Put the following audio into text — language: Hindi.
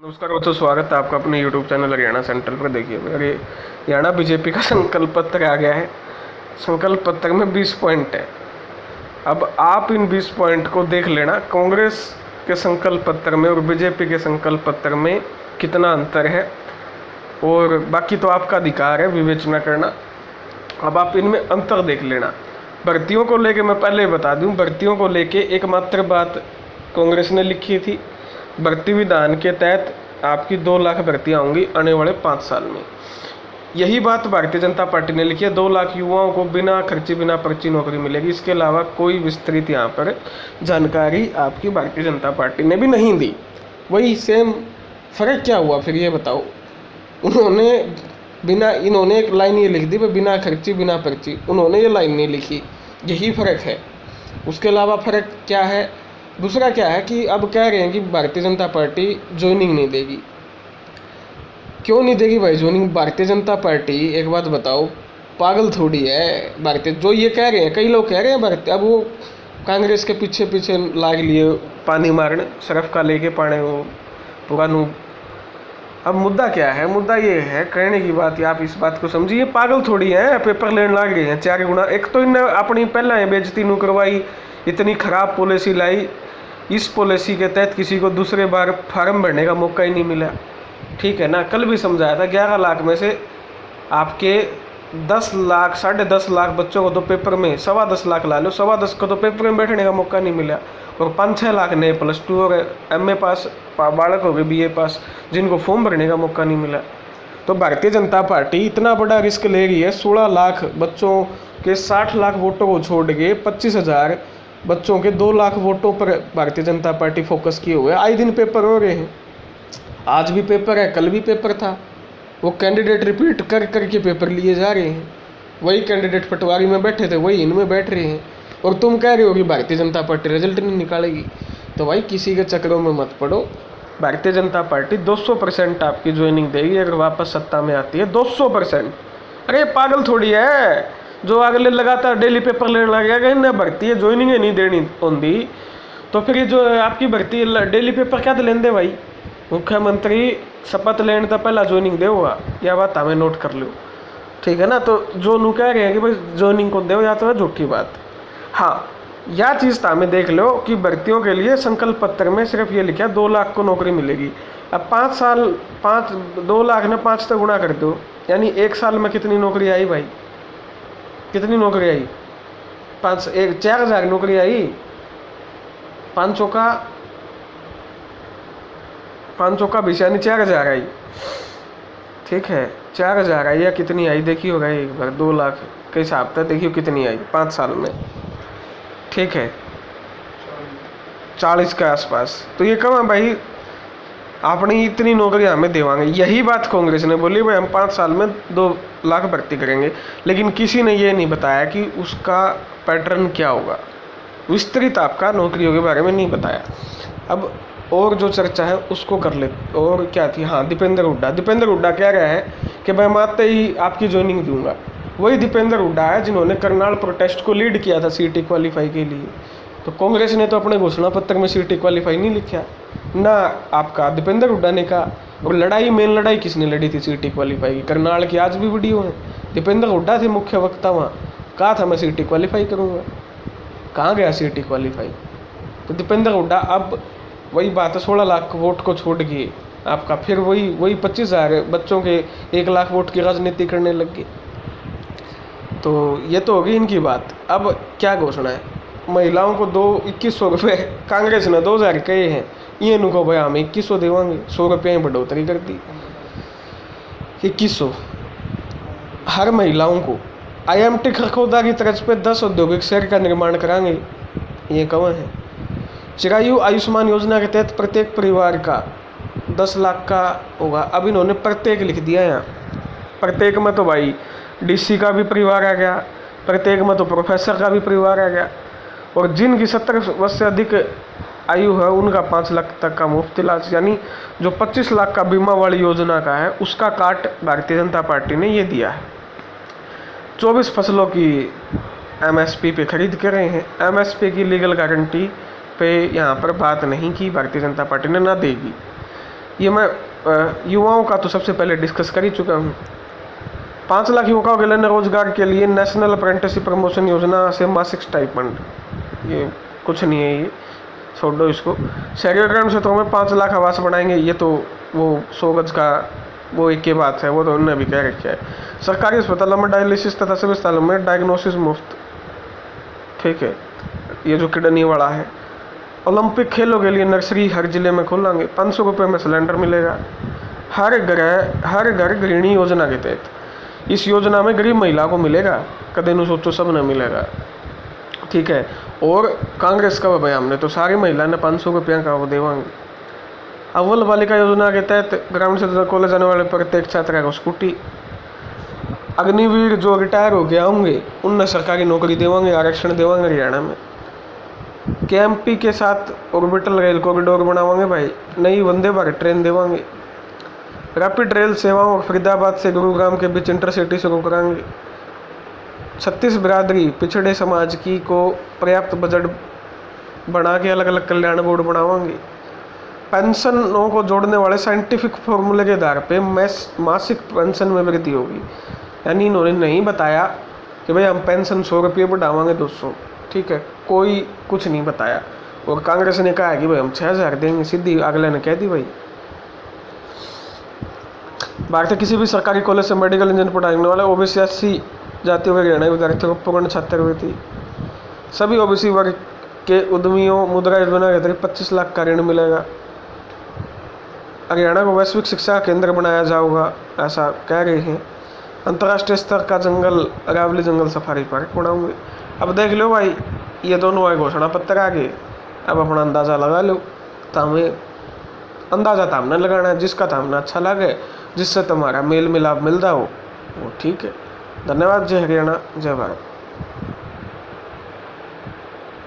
नमस्कार बच्चों, स्वागत है आपका अपने YouTube चैनल हरियाणा सेंट्रल पर। देखिए अरे हरियाणा बीजेपी का संकल्प पत्र आ गया है। संकल्प पत्र में 20 पॉइंट है। अब आप इन 20 पॉइंट को देख लेना, कांग्रेस के संकल्प पत्र में और बीजेपी के संकल्प पत्र में कितना अंतर है, और बाकी तो आपका अधिकार है विवेचना करना। अब आप इनमें अंतर देख लेना। भर्तियों को लेके मैं पहले बता दूं, भर्तियों को लेके एकमात्र बात कांग्रेस ने लिखी थी, भर्ती विधान के तहत आपकी 2 लाख भर्तियाँ होंगी आने वाले 5 साल में। यही बात भारतीय जनता पार्टी ने लिखी है। 2 लाख युवाओं को बिना खर्ची बिना पर्ची नौकरी मिलेगी। इसके अलावा कोई विस्तृत यहाँ पर जानकारी आपकी भारतीय जनता पार्टी ने भी नहीं दी। वही सेम फर्क क्या हुआ फिर ये बताओ। इन्होंने एक लाइन ये लिख दी, बिना खर्ची बिना पर्ची। उन्होंने ये लाइन नहीं लिखी। यही फ़र्क है। उसके अलावा फ़र्क क्या है, दूसरा क्या है कि अब कह रहे हैं कि भारतीय जनता पार्टी ज्वाइनिंग नहीं देगी। क्यों नहीं देगी भाई ज्वाइनिंग? भारतीय जनता पार्टी, एक बात बताओ, पागल थोड़ी है भारतीय। जो ये कह रहे हैं, कई लोग कह रहे हैं भारतीय, अब वो कांग्रेस के पीछे पीछे लाग लिए पानी मारने, सरफ का लेके पाने वो पुरानू। अब मुद्दा क्या है? मुद्दा ये है, कहने की बात, आप इस बात को समझिए, पागल थोड़ी है, पेपर लेने लग गए हैं 4 गुना। एक तो इन्हें अपनी पहले बेइज्जती नू करवाई, इतनी ख़राब पॉलिसी लाई। इस पॉलिसी के तहत किसी को दूसरे बार फार्म भरने का मौका ही नहीं मिला। ठीक है ना? कल भी समझाया था, 11 लाख में से आपके 10 लाख 10.5 लाख बच्चों को तो पेपर में, 10.25 लाख ला लो, 10.25 को तो पेपर में बैठने का मौका नहीं मिला, और 5-6 लाख नए +2 और MA पास बालक हो गए, BA पास, जिनको फॉर्म भरने का मौका नहीं मिला। तो भारतीय जनता पार्टी इतना बड़ा रिस्क ले रही है। 16 लाख बच्चों के 60 लाख वोटों को छोड़ के 25,000 बच्चों के 2 लाख वोटों पर भारतीय जनता पार्टी फोकस किए हुए है। आए दिन पेपर हो रहे हैं, आज भी पेपर है, कल भी पेपर था। वो कैंडिडेट रिपीट कर करके पेपर लिए जा रहे हैं। वही कैंडिडेट पटवारी में बैठे थे, वही इनमें बैठ रहे हैं, और तुम कह रहे हो कि भारतीय जनता पार्टी रिजल्ट नहीं निकालेगी। तो भाई किसी के चक्करों में मत पड़ो। भारतीय जनता पार्टी 200% आपकी ज्वाइनिंग देगी अगर वापस सत्ता में आती है। 200%। अरे पागल थोड़ी है जो अगले लगातार डेली पेपर लेने लगेगा। इन्हें भर्ती है, ज्वाइनिंग नहीं देनी होती, तो फिर ये जो आपकी भर्ती है डेली पेपर क्या लेने दे भाई? मुख्यमंत्री शपथ लेने तो पहला ज्वाइनिंग दे हुआ, यह बात हमें नोट कर लो, ठीक है ना? तो जो नू कह रहे हैं कि भाई ज्वाइनिंग को दे, या तो है झूठी बात। हाँ, यह चीज़ तो हमें देख लो कि भर्तियों के लिए संकल्प पत्र में सिर्फ ये लिखा 2 लाख को नौकरी मिलेगी। अब 5 साल, 2 लाख ने 5 से गुणा कर दो, यानी 1 साल में कितनी नौकरी आई भाई? कितनी नौकरी आई? 4,000 नौकरी आई। 500 का 20 यानी 4,000 आई। ठीक है, 4,000 आई या कितनी आई देखी होगा एक बार। 2 लाख के हिसाब से देखियो कितनी आई 5 साल में। ठीक है, 40 के आसपास। तो ये कम है भाई, अपनी इतनी नौकरी हमें देवांगे। यही बात कांग्रेस ने बोली, भाई हम 5 साल में 2 लाख भर्ती करेंगे, लेकिन किसी ने ये नहीं बताया कि उसका पैटर्न क्या होगा, विस्तृत आपका नौकरियों के बारे में नहीं बताया। अब और जो चर्चा है उसको कर ले। और क्या थी? हाँ, दीपेंद्र हुड्डा कह रहा है कि मैं मानते ही आपकी ज्वाइनिंग दूंगा। वही दीपेंद्र हुड्डा है जिन्होंने करनाल प्रोटेस्ट को लीड किया था CT क्वालिफाई के लिए। तो कांग्रेस ने तो अपने घोषणा पत्र में CT क्वालिफाई नहीं लिखा ना, आपका दीपेंद्र हुड्डा ने कहा। और मेन लड़ाई किसने लड़ी थी CT क्वालिफाई की? करनाल की आज भी वीडियो है, दीपेंद्र हुड्डा थे मुख्य वक्ता वहाँ। कहा था मैं CT क्वालिफाई करूँगा, कहाँ गया CT क्वालिफाई? तो दीपेंद्र हुड्डा अब वही बात है, 16 लाख वोट को छोड़ के आपका फिर वही 25,000 बच्चों के 1 लाख वोट की राजनीति करने लग गए। तो ये तो होगी इनकी बात। अब क्या घोषणा है? महिलाओं को 2100 रुपये कांग्रेस ने 2,000 कहे हैं, ये नुको भाई हमें 2100 देवांगे। 100 रुपये में बढ़ोतरी कर दी, 2100 हर महिलाओं को। IMT खरखोदा की तरफ पे 10 औद्योगिक शहर का निर्माण कराएंगे, ये कहाँ है? चिरायु आयुष्मान योजना के तहत प्रत्येक परिवार का 10 लाख का होगा। अब इन्होंने प्रत्येक लिख दिया यहाँ। प्रत्येक में तो भाई DC का भी परिवार आ गया, प्रत्येक में तो प्रोफेसर का भी परिवार आ गया, और जिनकी 70 वर्ष से अधिक आयु है उनका 5 लाख तक का मुफ्त इलाज। यानी जो 25 लाख का बीमा वाली योजना का है उसका काट भारतीय जनता पार्टी ने ये दिया है। 24 फसलों की MSP पे खरीद कर रहे हैं। MSP की लीगल गारंटी पे यहाँ पर बात नहीं की भारतीय जनता पार्टी ने, ना देगी। ये मैं युवाओं का तो सबसे पहले डिस्कस कर ही चुका हूँ। 5 लाख युवकों के लिए रोजगार के लिए नेशनल अप्रेंटिसशिप प्रमोशन योजना से मासिक स्टाइपेंड, ये कुछ नहीं है, ये छोड़ दो इसको। शहरी ग्रामीण क्षेत्रों में 5 लाख आवास बनाएंगे, ये तो वो 100 गज का वो एक ही बात है, वो तो उन्होंने भी कह रखा है। सरकारी अस्पतालों में डायलिसिस तथा सभी अस्पतालों में डायग्नोसिस मुफ्त, ठीक है, ये जो किडनी वाला है। ओलंपिक खेलों के लिए नर्सरी हर जिले में खोलेंगे, 500 रुपये में सिलेंडर मिलेगा। हर घर गृहिणी योजना के तहत इस योजना में गरीब महिला को मिलेगा, कदे न सोचो सब न मिलेगा, ठीक है। और कांग्रेस का भाई हमने तो सारी महिला ने 500 रुपये का वो देवांगे। अव्वल बालिका योजना के तहत ग्रामीण क्षेत्र कॉलेज जाने वाले प्रत्येक छात्रा को स्कूटी। अग्निवीर जो रिटायर हो गया होंगे उनने सरकारी नौकरी देवांगे, आरक्षण देवांगे हरियाणा में। केएमपी के साथ ऑर्बिटल रेल कॉरिडोर बनावांगे भाई, नई Vande Bharat train देवांगे। Rapid rail सेवाओं फरीदाबाद से गुरुग्राम के बीच इंटरसिटी शुरू कराएंगे। 36 बिरादरी पिछड़े समाज की को पर्याप्त बजट बना के अलग अलग कल्याण बोर्ड बनावांगे। पेंशनों को जोड़ने वाले साइंटिफिक फॉर्मूले के आधार पे मासिक पेंशन में वृद्धि होगी। यानी इन्होंने नहीं बताया कि भाई हम पेंशन 100 रुपये बढ़ावांगे 200, ठीक है, कोई कुछ नहीं बताया। और कांग्रेस ने कहा है कि भाई हम 6000 देंगे, सीधी अगले ने कह दी भाई। भारत के किसी भी सरकारी कॉलेज से मेडिकल इंजीनियर पढ़ाने वाले ओबीसी 80 जातियों के हरियाणा विद्यार्थियों को पूर्ण छात्रवृत्ति। सभी ओबीसी वर्ग के उद्यमियों मुद्रा योजना के तहत 25 लाख का ऋण मिलेगा। हरियाणा को वैश्विक शिक्षा केंद्र बनाया जाएगा, ऐसा कह रहे हैं। अंतर्राष्ट्रीय स्तर का जंगल अरावली जंगल सफारी पार्क बनाऊंगे। अब देख लो भाई, ये दोनों आए घोषणा पत्र आ गए, अब अपना अंदाज़ा लगा लो। तो हमें अंदाज़ा तो हमने लगाना है, जिसका तो हमने अच्छा लगे, जिससे तुम्हारा मेल मिलाप मिलता हो वो ठीक है। धन्यवाद। जय हरियाणा, जय भारत।